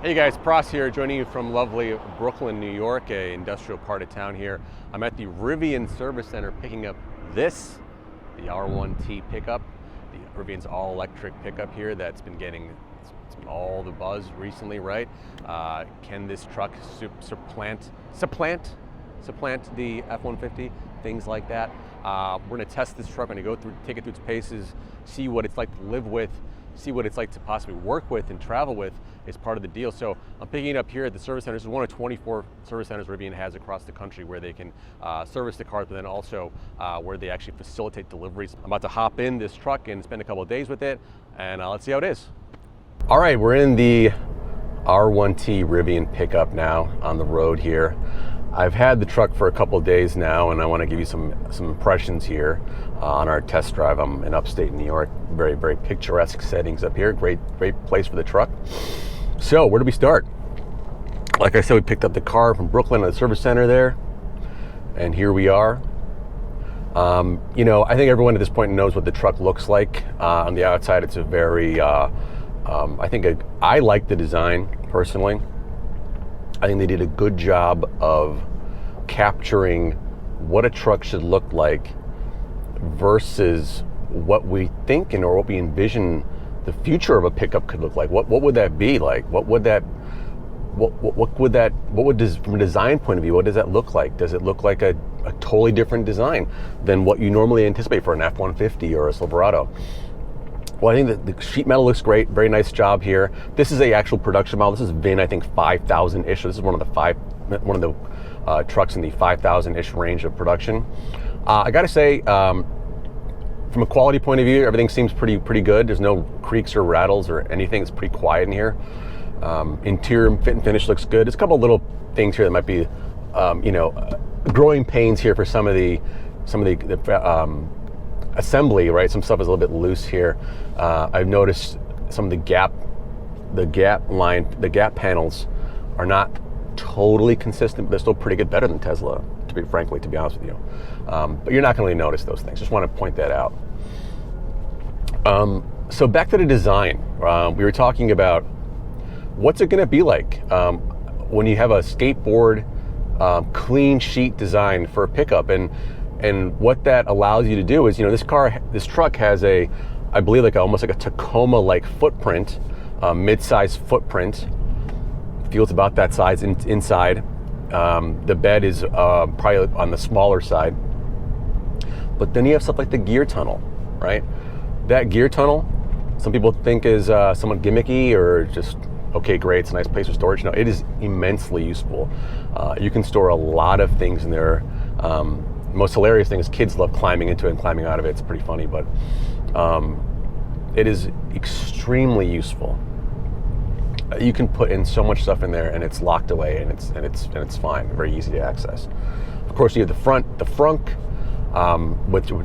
Hey guys, Pras here, joining you from lovely Brooklyn, New York, a industrial part of town here. I'm at the Rivian Service Center picking up this, the R1T pickup, the Rivian's all-electric pickup here that's been getting all the buzz recently, right? Can this truck supplant the F-150? Things like that. We're gonna test this truck. We're gonna take it through its paces, see what it's like to live with, see what it's like to possibly work with and travel with is part of the deal. So I'm picking it up here at the service center. This is one of 24 service centers Rivian has across the country where they can service the cars, but then also where they actually facilitate deliveries. I'm about to hop in this truck and spend a couple of days with it, and let's see how it is. All right, we're in the R1T Rivian pickup now on the road here. I've had the truck for a couple of days now, and I want to give you some impressions here on our test drive. I'm in upstate New York, very, very picturesque settings up here. Great place for the truck. So where do we start? Like I said, we picked up the car from Brooklyn at the service center there, and here we are. I think everyone at this point knows what the truck looks like. On the outside, it's a very, I like the design personally. I think they did a good job of capturing what a truck should look like versus what we think or what we envision the future of a pickup could look like. What would that be like? What would from a design point of view, what does that look like? Does it look like a totally different design than what you normally anticipate for an F-150 or a Silverado? Well, I think that the sheet metal looks great. Very nice job here. This is a actual production model. This is VIN, I think 5,000-ish. So this is one of the trucks in the 5,000-ish range of production. I got to say, from a quality point of view, everything seems pretty good. There's no creaks or rattles or anything. It's pretty quiet in here. Interior fit and finish looks good. There's a couple of little things here that might be, growing pains here for some of the assembly, right? Some stuff is a little bit loose here. I've noticed some of the gap panels are not totally consistent, but they're still pretty good, better than Tesla, to be honest with you. But you're not going to really notice those things. Just want to point that out. So back to the design. We were talking about what's it going to be like when you have a skateboard clean sheet design for a pickup, and what that allows you to do is, this truck has I believe almost like a Tacoma-like footprint, mid-size footprint. Feels about that size inside. The bed is probably on the smaller side. But then you have stuff like the gear tunnel, right? That gear tunnel, some people think is somewhat gimmicky or just, okay, great, it's a nice place for storage. No, it is immensely useful. You can store a lot of things in there. Most hilarious thing is kids love climbing into it and climbing out of it. It's pretty funny, but it is extremely useful. You can put in so much stuff in there, and it's locked away, and it's fine, very easy to access. Of course, you have the frunk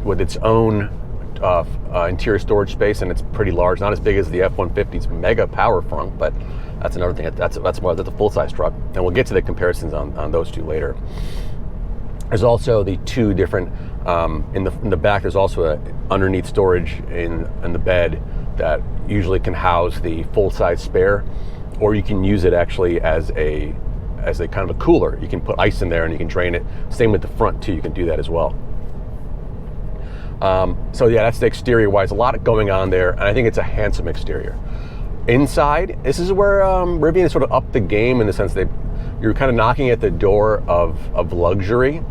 with its own interior storage space, and it's pretty large. Not as big as the F-150's mega power frunk, but that's another thing. That's a full-size truck, and we'll get to the comparisons on those two later. There's also the two different, in the back, there's also a underneath storage in the bed that usually can house the full-size spare, or you can use it actually as a kind of a cooler. You can put ice in there and you can drain it. Same with the front too, you can do that as well. So yeah, that's the exterior-wise. A lot going on there, and I think it's a handsome exterior. Inside, this is where Rivian has sort of upped the game in the sense that you're kind of knocking at the door of luxury.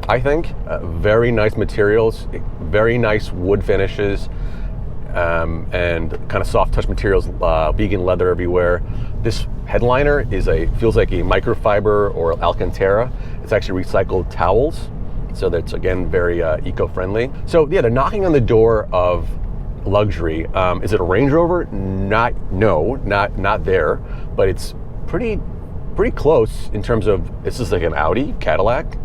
I think very nice materials, very nice wood finishes, and kind of soft touch materials, vegan leather everywhere. This headliner feels like a microfiber or Alcantara. It's actually recycled towels, so that's again very eco-friendly. So yeah, they're knocking on the door of luxury. Is it a Range Rover? Not there, but it's pretty close in terms of, this is like an Audi, Cadillac,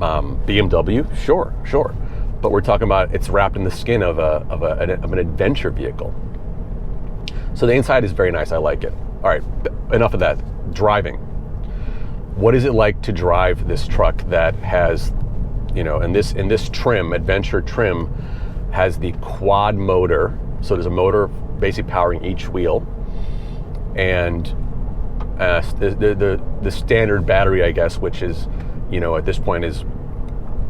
BMW, sure. But we're talking about it's wrapped in the skin of an adventure vehicle. So the inside is very nice. I like it. All right, enough of that. Driving. What is it like to drive this truck that has, in this trim, adventure trim, has the quad motor. So there's a motor basically powering each wheel, and the standard battery, I guess, which is, at this point is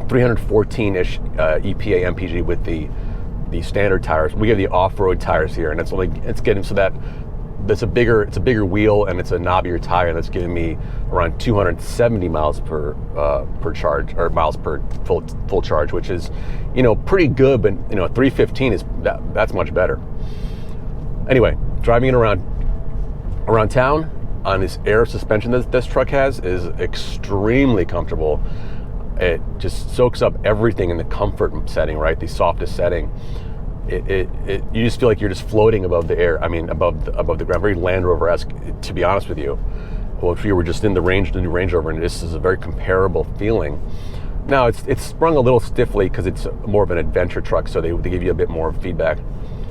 314-ish EPA MPG with the standard tires. We have the off-road tires here, and it's getting so that it's a bigger wheel and it's a knobbier tire that's giving me around 270 miles per charge, or miles per full charge, which is pretty good, but 315 is that's much better. Anyway, driving it around town on this air suspension that this truck has is extremely comfortable. It just soaks up everything in the comfort setting, right? The softest setting. You just feel like you're just floating above the air. I mean, above the ground. Very Land Rover-esque, to be honest with you. Well, if you were just in the new Range Rover, and this is a very comparable feeling. Now, it's sprung a little stiffly because it's more of an adventure truck, so they give you a bit more feedback.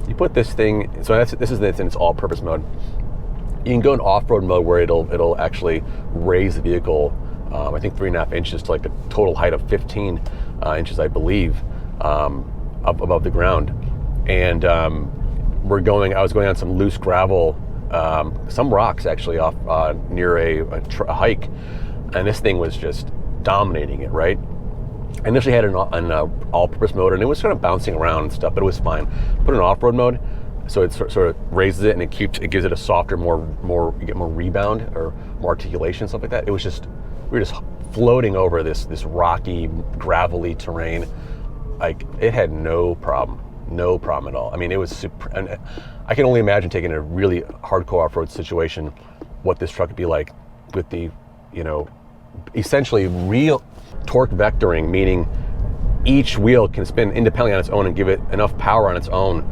You put this thing, so this is in its all-purpose mode. You can go in off-road mode where it'll actually raise the vehicle, I think 3.5 inches to like a total height of 15 inches, I believe, up above the ground. And I was going on some loose gravel, some rocks actually off near a hike, and this thing was just dominating it, right? I initially had an all-purpose motor, and it was kind of bouncing around and stuff, but it was fine. Put it in off-road mode, so it sort of raises it, and it gives it a softer, you get more rebound or more articulation, stuff like that. We were just floating over this rocky, gravelly terrain. Like, it had no problem at all. I mean, it was super, and I can only imagine taking a really hardcore off-road situation, what this truck would be like with the, essentially real torque vectoring, meaning each wheel can spin independently on its own and give it enough power on its own,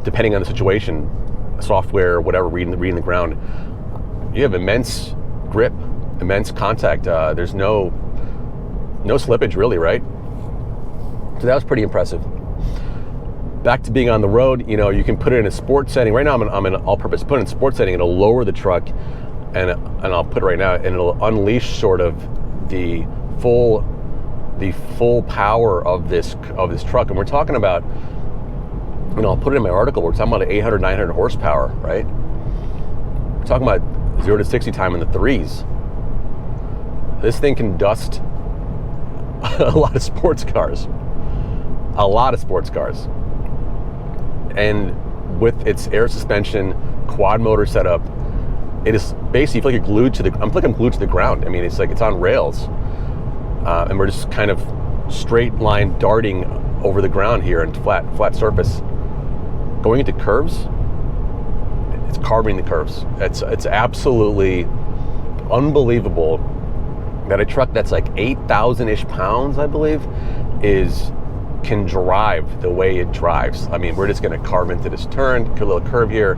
depending on the situation, software, whatever, reading the ground. You have immense grip, immense contact. There's no slippage really, right? So that was pretty impressive. Back to being on the road, you can put it in a sport setting. Right now I'm in all-purpose. Put it in a sport setting, it'll lower the truck, and I'll put it right now, and it'll unleash sort of the full power of this truck. And we're talking about, I'll put it in my article, we're talking about 800, 900 horsepower, right? We're talking about 0 to 60 time in the 3s. This thing can dust a lot of sports cars. And with its air suspension, quad motor setup, it is basically, you feel like you're glued to I'm glued to the ground. I mean, it's like it's on rails. And we're just kind of straight line darting over the ground here in flat surface. Going into curves, it's carving the curves. It's absolutely unbelievable that a truck that's like 8,000-ish pounds, I believe, can drive the way it drives. I mean, we're just going to carve into this turn, a little curve here.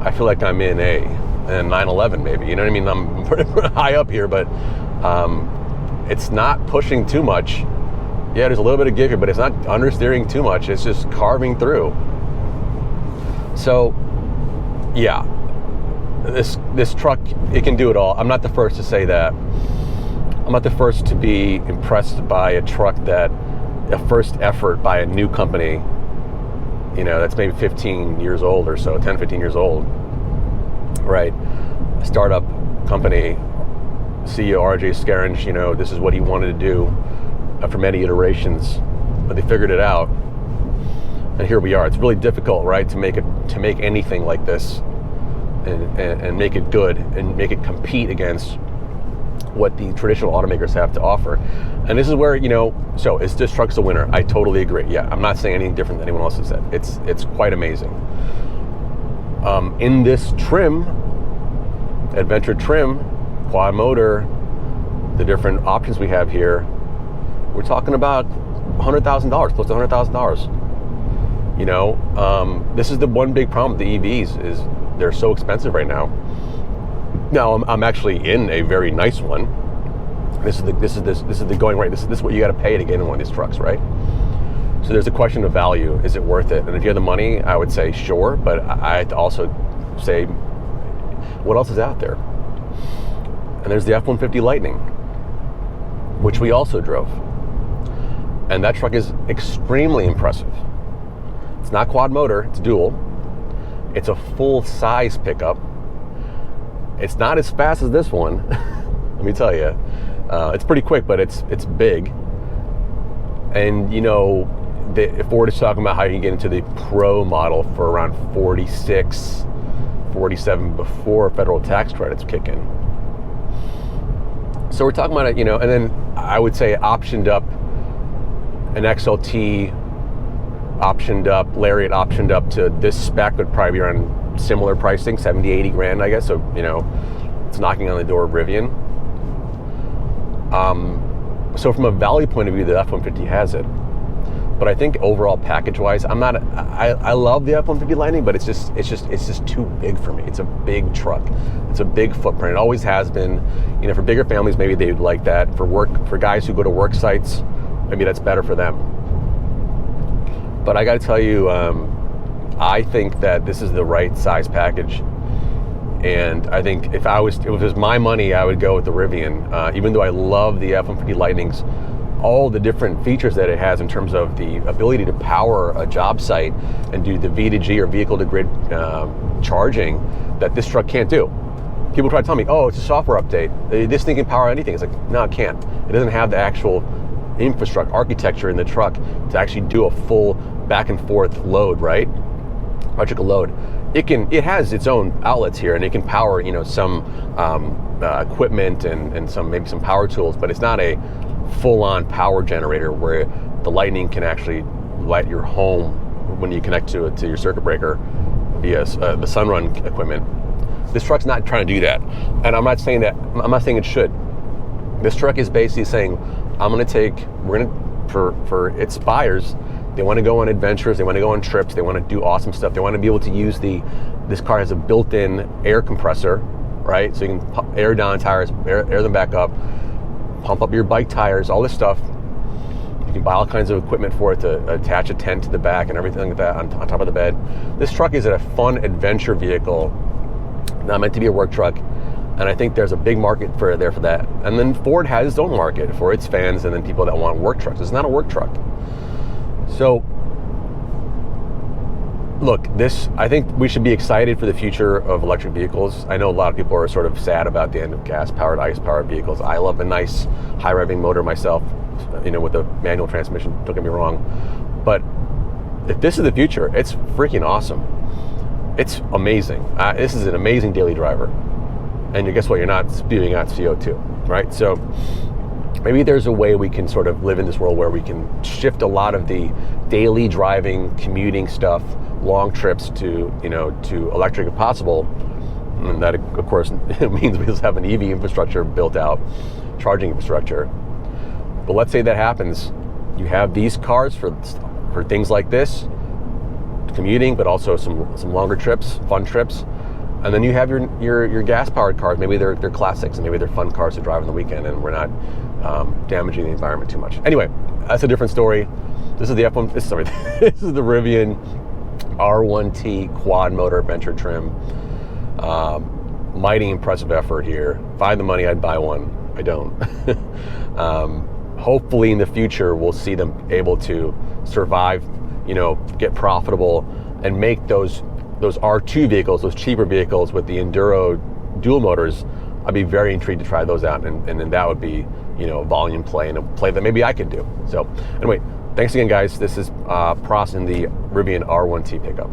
I feel like I'm in a 911 maybe, you know what I mean? I'm pretty high up here, but it's not pushing too much. Yeah, there's a little bit of give here, but it's not understeering too much. It's just carving through. So, yeah, this truck, it can do it all. I'm not the first to say that. I'm not the first to be impressed by a truck that a first effort by a new company, that's maybe 15 years old or so, 10, 15 years old, right? A startup company, CEO RJ Scaringe, this is what he wanted to do after many iterations, but they figured it out, and here we are. It's really difficult, right, to make anything like this and make it good and make it compete against what the traditional automakers have to offer. And this is where, so is this truck's a winner? I totally agree. Yeah, I'm not saying anything different than anyone else has said. It's quite amazing. In this trim, adventure trim, quad motor, the different options we have here, we're talking about $100,000, close to $100,000. This is the one big problem with the EVs is they're so expensive right now. Now I'm actually in a very nice one. This is the going rate. This is what you got to pay to get in one of these trucks, right? So there's a question of value. Is it worth it? And if you have the money, I would say sure. But I'd also say, what else is out there? And there's the F-150 Lightning, which we also drove. And that truck is extremely impressive. It's not quad motor, it's dual. It's a full-size pickup. It's not as fast as this one, let me tell you. It's pretty quick, but it's big. And you know, Ford is talking about how you can get into the Pro model for around 46, 47 before federal tax credits kick in. So we're talking about it, you know, and then I would say optioned up an XLT, optioned up, Lariat optioned up to this spec would probably be around similar pricing, 70, 80 grand, I guess. So, you know, it's knocking on the door of Rivian. So from a value point of view, the F-150 has it. But I think overall package-wise, I love the F-150 Lightning, but it's just too big for me. It's a big truck. It's a big footprint. It always has been. You know, for bigger families, maybe they'd like that. For guys who go to work sites, maybe that's better for them. But I got to tell you, I think that this is the right size package. And I think if it was my money, I would go with the Rivian. Even though I love the F-150 Lightnings, all the different features that it has in terms of the ability to power a job site and do the V2G or vehicle to grid charging that this truck can't do. People try to tell me, oh, it's a software update. This thing can power anything. It's like, no, it can't. It doesn't have the actual infrastructure, architecture in the truck to actually do a full back and forth load, right? Electrical load. It has its own outlets here, and it can power, you know, some equipment and maybe some power tools, but it's not a full-on power generator where the Lightning can actually light your home when you connect to your circuit breaker via the Sunrun equipment. This truck's not trying to do that, and I'm not saying it should. This truck is basically saying, for its buyers, they want to go on adventures, they want to go on trips, they want to do awesome stuff, they want to be able to use this car has a built-in air compressor, right? So you can air down tires, air them back up, pump up your bike tires, all this stuff. You can buy all kinds of equipment for it to attach a tent to the back and everything like that on top of the bed. This truck is a fun adventure vehicle, not meant to be a work truck. And I think there's a big market for that. And then Ford has its own market for its fans and then people that want work trucks. It's not a work truck. So, look, I think we should be excited for the future of electric vehicles. I know a lot of people are sort of sad about the end of gas-powered, ICE-powered vehicles. I love a nice high-revving motor myself, you know, with a manual transmission, don't get me wrong. But if this is the future, it's freaking awesome. It's amazing. This is an amazing daily driver. And guess what? You're not spewing out CO2, right? So maybe there's a way we can sort of live in this world where we can shift a lot of the daily driving, commuting stuff, long trips to electric if possible. And that, of course, means we just have an EV infrastructure built out, charging infrastructure. But let's say that happens. You have these cars for things like this, commuting, but also some longer trips, fun trips. And then you have your gas-powered cars. Maybe they're classics, and maybe they're fun cars to drive on the weekend, and we're not damaging the environment too much. Anyway, that's a different story. This is the this is the Rivian R1T quad motor adventure trim. Mighty impressive effort here. If I had the money, I'd buy one. I don't. Hopefully, in the future, we'll see them able to survive, get profitable, and make those R2 vehicles, those cheaper vehicles with the Enduro dual motors. I'd be very intrigued to try those out, and then that would be, a volume play and a play that maybe I could do. So anyway, thanks again, guys. This is Pras in the Rivian R1T pickup.